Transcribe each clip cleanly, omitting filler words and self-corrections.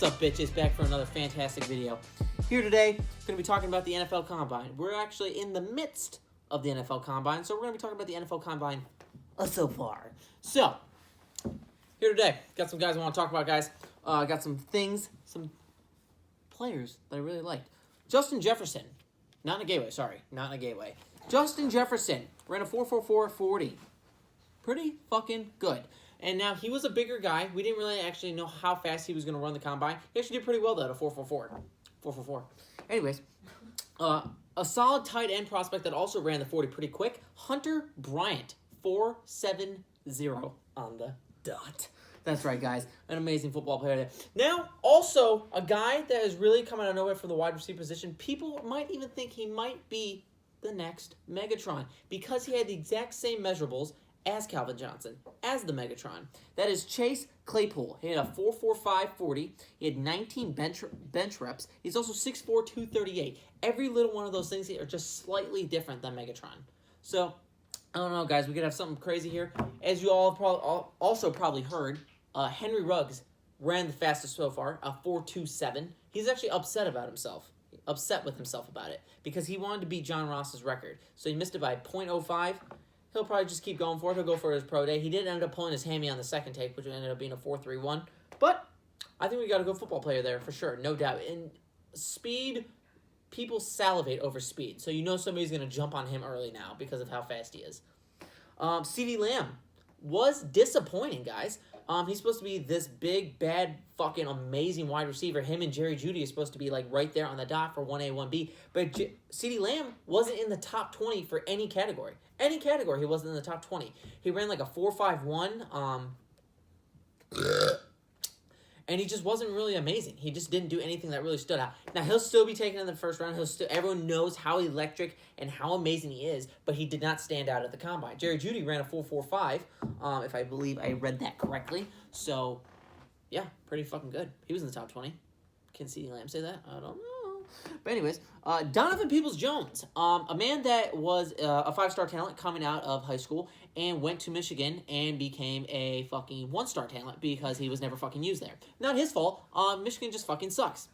What's up, bitches? Back for another fantastic video. Here today, going to be talking about the NFL Combine. We're actually in the midst of the NFL Combine, so we're going to be talking about the NFL Combine so far. So, here today, got some guys I want to talk about, guys. Got some things, some players that I really liked. Justin Jefferson. Not in a gateway, sorry. Not in a gateway. Justin Jefferson ran a 4.44 40. Pretty fucking good. And now, he was a bigger guy. We didn't really actually know how fast he was going to run the combine. He actually did pretty well, though, at a 4.44. Anyways, a solid tight end prospect that also ran the 40 pretty quick. Hunter Bryant, 4.70 on the dot. That's right, guys. An amazing football player there. Now, also, a guy that is really coming out of nowhere from the wide receiver position. People might even think he might be the next Megatron because he had the exact same measurables as Calvin Johnson, as the Megatron. That is Chase Claypool. He had a 4.45 40. He had 19 bench reps. He's also 6'4", 238. Every little one of those things are just slightly different than Megatron. So, I don't know, guys. We could have something crazy here. As you all have also probably heard, Henry Ruggs ran the fastest so far, a 4.27. He's actually upset with himself about it, because he wanted to beat John Ross's record. So he missed it by 0.05. He'll probably just keep going for it. He'll go for his pro day. He did end up pulling his hammy on the second take, which ended up being a 4.31. But I think we got a good football player there for sure, no doubt. In speed, people salivate over speed. So you know somebody's going to jump on him early now because of how fast he is. Ceedee Lamb was disappointing, guys. He's supposed to be this big, bad, fucking amazing wide receiver. Him and Jerry Jeudy is supposed to be like right there on the dot for 1A, 1B. But Ceedee Lamb wasn't in the top 20 for any category. Any category, he wasn't in the top 20. He ran like a 4.51, and he just wasn't really amazing. He just didn't do anything that really stood out. Now, he'll still be taken in the first round. Everyone knows how electric and how amazing he is, but he did not stand out at the combine. Jerry Jeudy ran a 4.45, if I believe I read that correctly. So, yeah, pretty fucking good. He was in the top 20. Can Ceedee Lamb say that? I don't know. But anyways, Donovan Peoples-Jones, a man that was a 5-star talent coming out of high school and went to Michigan and became a fucking 1-star talent because he was never fucking used there. Not his fault. Michigan just fucking sucks.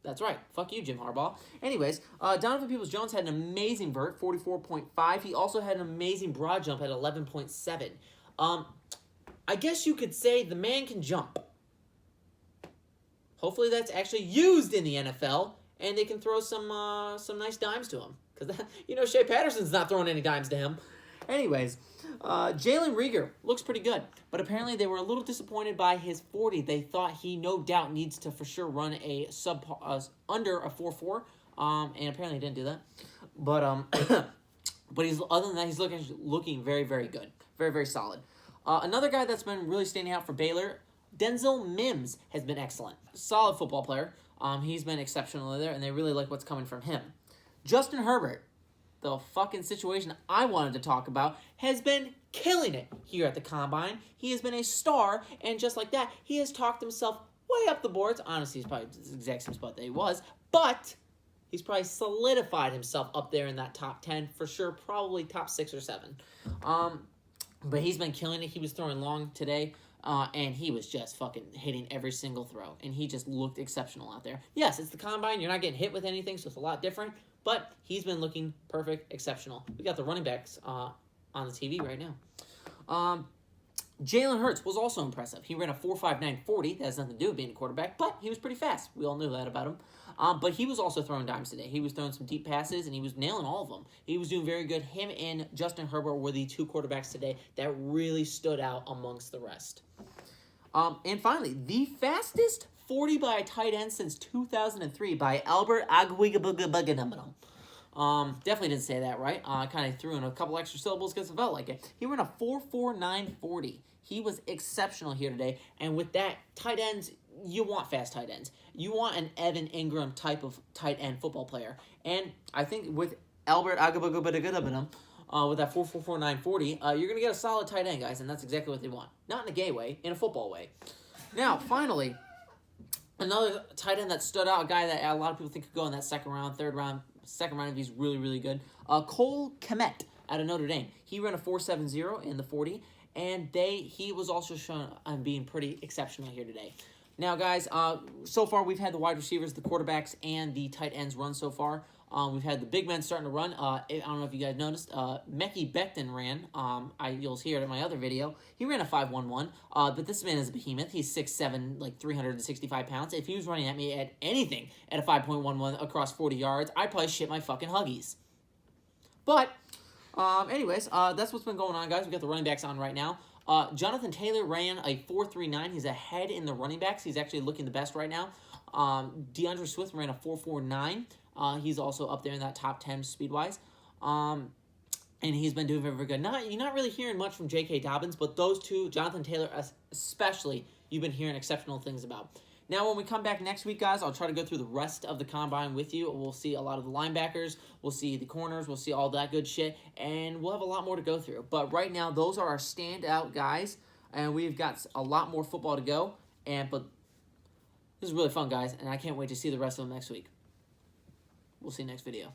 That's right. Fuck you, Jim Harbaugh. Anyways, Donovan Peoples-Jones had an amazing vert, 44.5. He also had an amazing broad jump at 11.7. I guess you could say the man can jump. Hopefully that's actually used in the NFL, and they can throw some nice dimes to him. Because, Shea Patterson's not throwing any dimes to him. Anyways, Jalen Reagor looks pretty good. But apparently they were a little disappointed by his 40. They thought he no doubt needs to for sure run a under a 4.4. And apparently he didn't do that. But but other than that, he's looking very, very good. Very, very solid. Another guy that's been really standing out for Baylor, Denzel Mims, has been excellent. Solid football player. He's been exceptional there, and they really like what's coming from him. Justin Herbert, the fucking situation I wanted to talk about, has been killing it here at the Combine. He has been a star, and just like that, he has talked himself way up the boards. Honestly, he's probably the exact same spot that he was, but he's probably solidified himself up there in that top 10 for sure, probably top 6 or 7. But he's been killing it. He was throwing long today. And he was just fucking hitting every single throw. And he just looked exceptional out there. Yes, it's the Combine. You're not getting hit with anything, so it's a lot different. But he's been looking perfect, exceptional. We got the running backs on the TV right now. Jalen Hurts was also impressive. He ran a 4.59 40. That has nothing to do with being a quarterback, but he was pretty fast. We all knew that about him. But he was also throwing dimes today. He was throwing some deep passes, and he was nailing all of them. He was doing very good. Him and Justin Herbert were the 2 quarterbacks today that really stood out amongst the rest. And finally, the fastest 40 by a tight end since 2003 by Albert Agwigabugabuganamanum. Definitely didn't say that right. I kind of threw in a couple extra syllables because it felt like it. He ran a 4.49 40. He was exceptional here today. And with that, tight ends, you want fast tight ends. You want an Evan Ingram type of tight end football player. And I think with Albert Agwigabuganamanum, with that 4.49 40, you're going to get a solid tight end, guys, and that's exactly what they want. Not in a gay way, in a football way. Now, finally, another tight end that stood out, a guy that a lot of people think could go in that second round if he's really, really good. Cole Kmet out of Notre Dame. He ran a 4.70 in the 40, and he was also shown on being pretty exceptional here today. Now, guys, so far we've had the wide receivers, the quarterbacks, and the tight ends run so far. We've had the big men starting to run. I don't know if you guys noticed. Mekhi Becton ran. You'll hear it in my other video. He ran a 5.11. But this man is a behemoth. He's 6'7", like 365 pounds. If he was running at me at anything at a 5.11 across 40 yards, I'd probably shit my fucking Huggies. But, anyways, that's what's been going on, guys. We got the running backs on right now. Jonathan Taylor ran a 4.39. He's ahead in the running backs. He's actually looking the best right now. DeAndre Swift ran a 4.49. He's also up there in that top 10 speed-wise. And he's been doing very, very good. You're not really hearing much from J.K. Dobbins, but those two, Jonathan Taylor especially, you've been hearing exceptional things about. Now, when we come back next week, guys, I'll try to go through the rest of the combine with you. We'll see a lot of the linebackers. We'll see the corners. We'll see all that good shit. And we'll have a lot more to go through. But right now, those are our standout guys. And we've got a lot more football to go. But this is really fun, guys. And I can't wait to see the rest of them next week. We'll see you next video.